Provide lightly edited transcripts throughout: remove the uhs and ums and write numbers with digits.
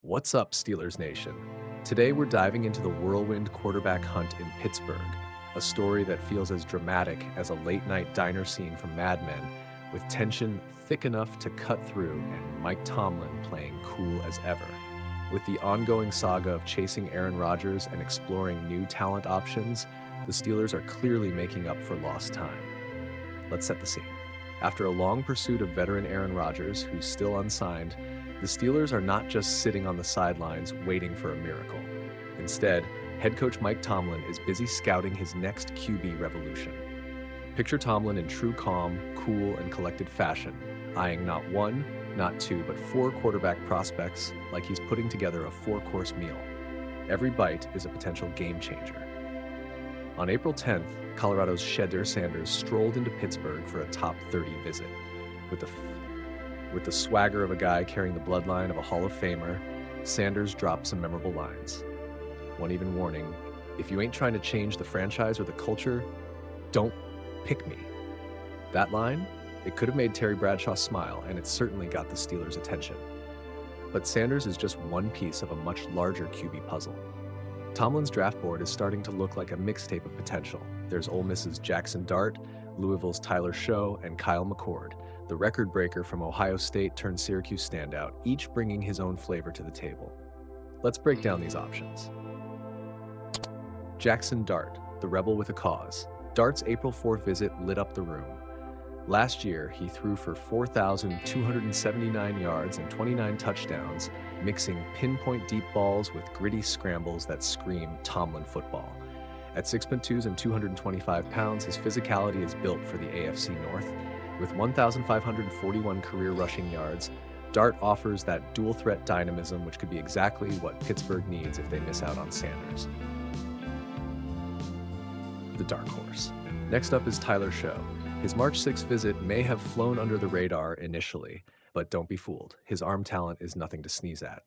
What's up, Steelers Nation? Today we're diving into the whirlwind quarterback hunt in Pittsburgh, a story that feels as dramatic as a late-night diner scene from Mad Men, with tension thick enough to cut through and Mike Tomlin playing cool as ever. With the ongoing saga of chasing Aaron Rodgers and exploring new talent options, the Steelers are clearly making up for lost time. Let's set the scene. After a long pursuit of veteran Aaron Rodgers, who's still unsigned, the Steelers are not just sitting on the sidelines waiting for a miracle. Instead, head coach Mike Tomlin is busy scouting his next QB revolution. Picture Tomlin in true calm, cool, and collected fashion, eyeing not one, not two, but four quarterback prospects like he's putting together a four-course meal. Every bite is a potential game changer. On April 10th, Colorado's Shedeur Sanders strolled into Pittsburgh for a top 30 visit. With the swagger of a guy carrying the bloodline of a Hall of Famer, Sanders dropped some memorable lines. One even warning, if you ain't trying to change the franchise or the culture, don't pick me. That line, it could have made Terry Bradshaw smile, and it certainly got the Steelers' attention. But Sanders is just one piece of a much larger QB puzzle. Tomlin's draft board is starting to look like a mixtape of potential. There's Ole Miss's Jaxson Dart, Louisville's Shough, and Kyle McCord, the record breaker from Ohio State turned Syracuse standout, each bringing his own flavor to the table. Let's break down these options. Jaxson Dart, the rebel with a cause. Dart's April 4th visit lit up the room. Last year, he threw for 4,279 yards and 29 touchdowns, mixing pinpoint deep balls with gritty scrambles that scream Tomlin football. At 6'2" and 225 pounds, his physicality is built for the AFC North. With 1,541 career rushing yards, Dart offers that dual-threat dynamism which could be exactly what Pittsburgh needs if they miss out on Sanders. The dark horse. Next up is Shough. His March 6th visit may have flown under the radar initially, but don't be fooled. His arm talent is nothing to sneeze at.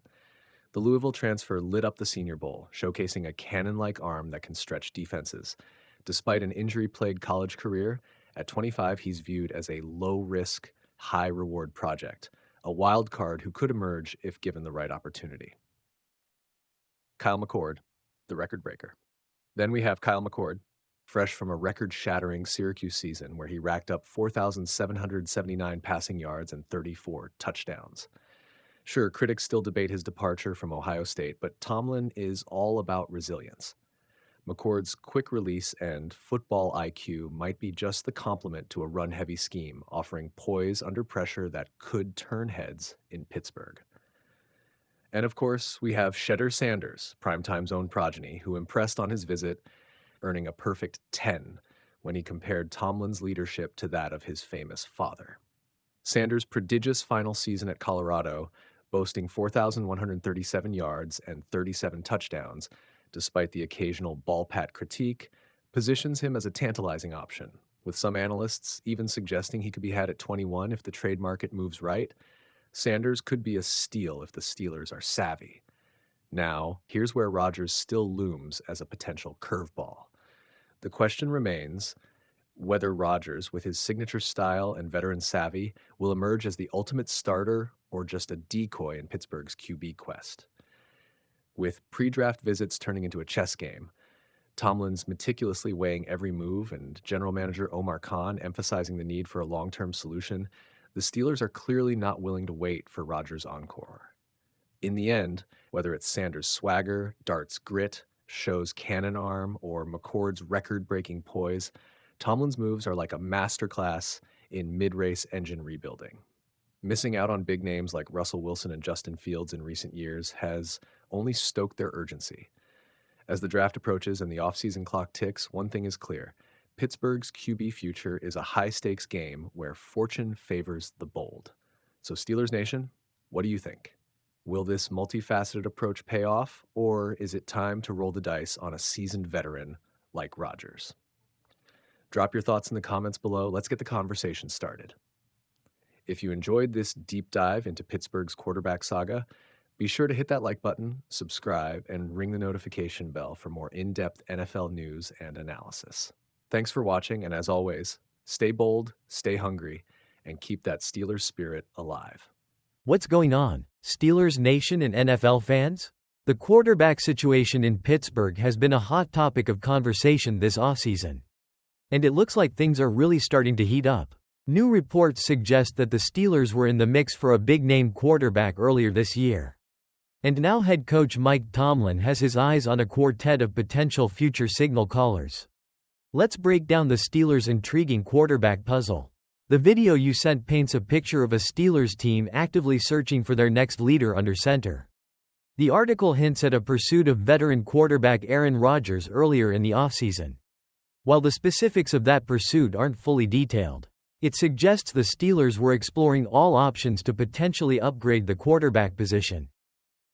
The Louisville transfer lit up the Senior Bowl, showcasing a cannon-like arm that can stretch defenses. Despite an injury-plagued college career, at 25, he's viewed as a low-risk, high-reward project, a wild card who could emerge if given the right opportunity. Kyle McCord, the record breaker. Then we have Kyle McCord, fresh from a record-shattering Syracuse season where he racked up 4,779 passing yards and 34 touchdowns. Sure, critics still debate his departure from Ohio State, but Tomlin is all about resilience. McCord's quick release and football IQ might be just the complement to a run-heavy scheme, offering poise under pressure that could turn heads in Pittsburgh. And of course, we have Shedeur Sanders, Primetime's own progeny, who impressed on his visit, earning a perfect 10 when he compared Tomlin's leadership to that of his famous father. Sanders' prodigious final season at Colorado, boasting 4,137 yards and 37 touchdowns, despite the occasional ball-pat critique, positions him as a tantalizing option, with some analysts even suggesting he could be had at 21 if the trade market moves right. Sanders could be a steal if the Steelers are savvy. Now, here's where Rodgers still looms as a potential curveball. The question remains whether Rodgers, with his signature style and veteran savvy, will emerge as the ultimate starter or just a decoy in Pittsburgh's QB quest. With pre-draft visits turning into a chess game, Tomlin's meticulously weighing every move, and general manager Omar Khan emphasizing the need for a long-term solution, the Steelers are clearly not willing to wait for Rodgers' encore. In the end, whether it's Sanders' swagger, Dart's grit, Shough's cannon arm, or McCord's record-breaking poise, Tomlin's moves are like a masterclass in mid-race engine rebuilding. Missing out on big names like Russell Wilson and Justin Fields in recent years has only stoked their urgency. As the draft approaches and the offseason clock ticks, one thing is clear. Pittsburgh's QB future is a high-stakes game where fortune favors the bold. So Steelers Nation, what do you think? Will this multifaceted approach pay off, or is it time to roll the dice on a seasoned veteran like Rodgers? Drop your thoughts in the comments below. Let's get the conversation started. If you enjoyed this deep dive into Pittsburgh's quarterback saga, be sure to hit that like button, subscribe, and ring the notification bell for more in-depth NFL news and analysis. Thanks for watching, and as always, stay bold, stay hungry, and keep that Steelers spirit alive. What's going on? Steelers Nation and NFL fans? The quarterback situation in Pittsburgh has been a hot topic of conversation this offseason. And it looks like things are really starting to heat up. New reports suggest that the Steelers were in the mix for a big-name quarterback earlier this year. And now head coach Mike Tomlin has his eyes on a quartet of potential future signal callers. Let's break down the Steelers' intriguing quarterback puzzle. The video you sent paints a picture of a Steelers team actively searching for their next leader under center. The article hints at a pursuit of veteran quarterback Aaron Rodgers earlier in the offseason. While the specifics of that pursuit aren't fully detailed, it suggests the Steelers were exploring all options to potentially upgrade the quarterback position.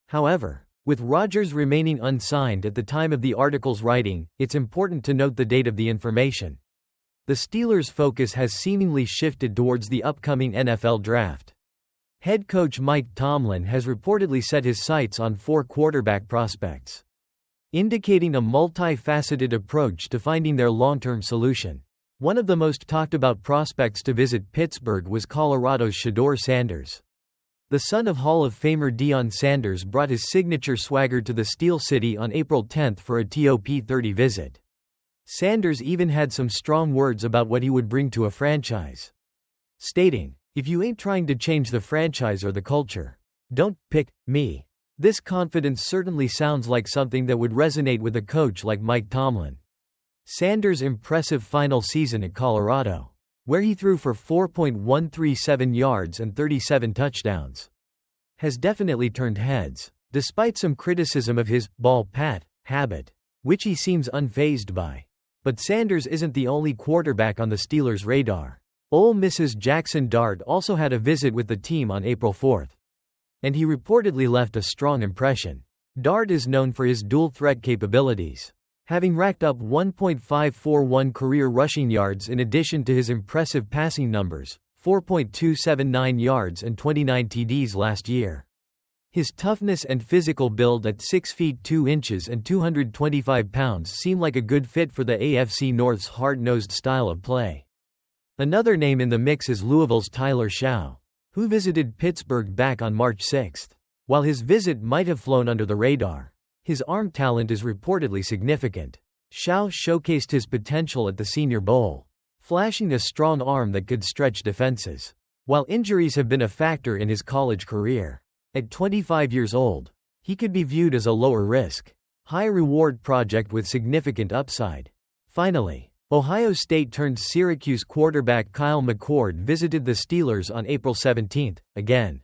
However, with Rodgers remaining unsigned at the time of the article's writing, it's important to note the date of the information. The Steelers' focus has seemingly shifted towards the upcoming NFL draft. Head coach Mike Tomlin has reportedly set his sights on 4 quarterback prospects, indicating a multifaceted approach to finding their long-term solution. One of the most talked about prospects to visit Pittsburgh was Colorado's Shedeur Sanders. The son of Hall of Famer Deion Sanders brought his signature swagger to the Steel City on April 10 for a Top 30 visit. Sanders even had some strong words about what he would bring to a franchise, stating, "If you ain't trying to change the franchise or the culture, don't pick me." This confidence certainly sounds like something that would resonate with a coach like Mike Tomlin. Sanders' impressive final season at Colorado, where he threw for 4.137 yards and 37 touchdowns, has definitely turned heads, despite some criticism of his ball pat habit, which he seems unfazed by. But Sanders isn't the only quarterback on the Steelers' radar. Ole Miss's Jaxson Dart also had a visit with the team on April 4. And he reportedly left a strong impression. Dart is known for his dual-threat capabilities, having racked up 1.541 career rushing yards in addition to his impressive passing numbers, 4.279 yards and 29 TDs last year. His toughness and physical build at 6 feet 2 inches and 225 pounds seem like a good fit for the AFC North's hard-nosed style of play. Another name in the mix is Louisville's Shough, who visited Pittsburgh back on March 6. While his visit might have flown under the radar, his arm talent is reportedly significant. Shough showcased his potential at the Senior Bowl, flashing a strong arm that could stretch defenses. While injuries have been a factor in his college career, at 25 years old, he could be viewed as a lower-risk, high-reward project with significant upside. Finally, Ohio State-turned-Syracuse quarterback Kyle McCord visited the Steelers on April 17, again.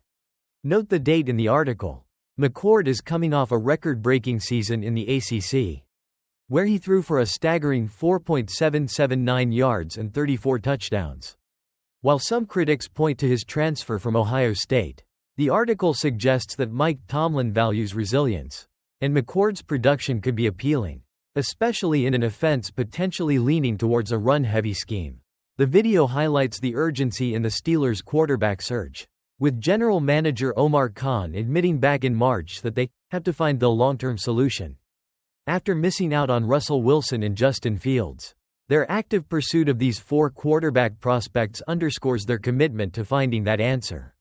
Note the date in the article. McCord is coming off a record-breaking season in the ACC, where he threw for a staggering 4.779 yards and 34 touchdowns. While some critics point to his transfer from Ohio State, the article suggests that Mike Tomlin values resilience, and McCord's production could be appealing, especially in an offense potentially leaning towards a run-heavy scheme. The video highlights the urgency in the Steelers' quarterback search, with general manager Omar Khan admitting back in March that they have to find the long-term solution. After missing out on Russell Wilson and Justin Fields, their active pursuit of these 4 quarterback prospects underscores their commitment to finding that answer.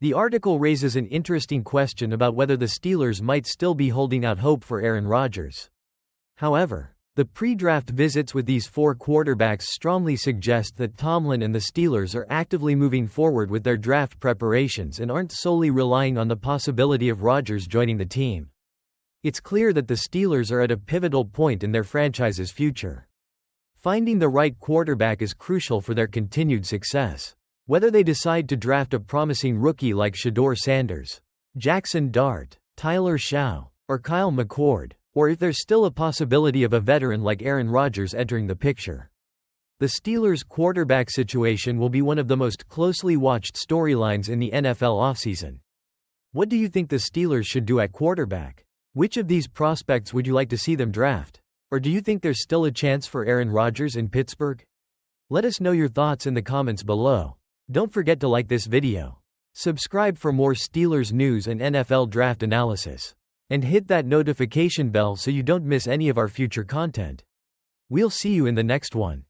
The article raises an interesting question about whether the Steelers might still be holding out hope for Aaron Rodgers. However, the pre-draft visits with these 4 quarterbacks strongly suggest that Tomlin and the Steelers are actively moving forward with their draft preparations and aren't solely relying on the possibility of Rodgers joining the team. It's clear that the Steelers are at a pivotal point in their franchise's future. Finding the right quarterback is crucial for their continued success. Whether they decide to draft a promising rookie like Shedeur Sanders, Jaxson Dart, Shough, or Kyle McCord, or if there's still a possibility of a veteran like Aaron Rodgers entering the picture. The Steelers' quarterback situation will be one of the most closely watched storylines in the NFL offseason. What do you think the Steelers should do at quarterback? Which of these prospects would you like to see them draft? Or do you think there's still a chance for Aaron Rodgers in Pittsburgh? Let us know your thoughts in the comments below. Don't forget to like this video, subscribe for more Steelers news and NFL draft analysis, and hit that notification bell so you don't miss any of our future content. We'll see you in the next one.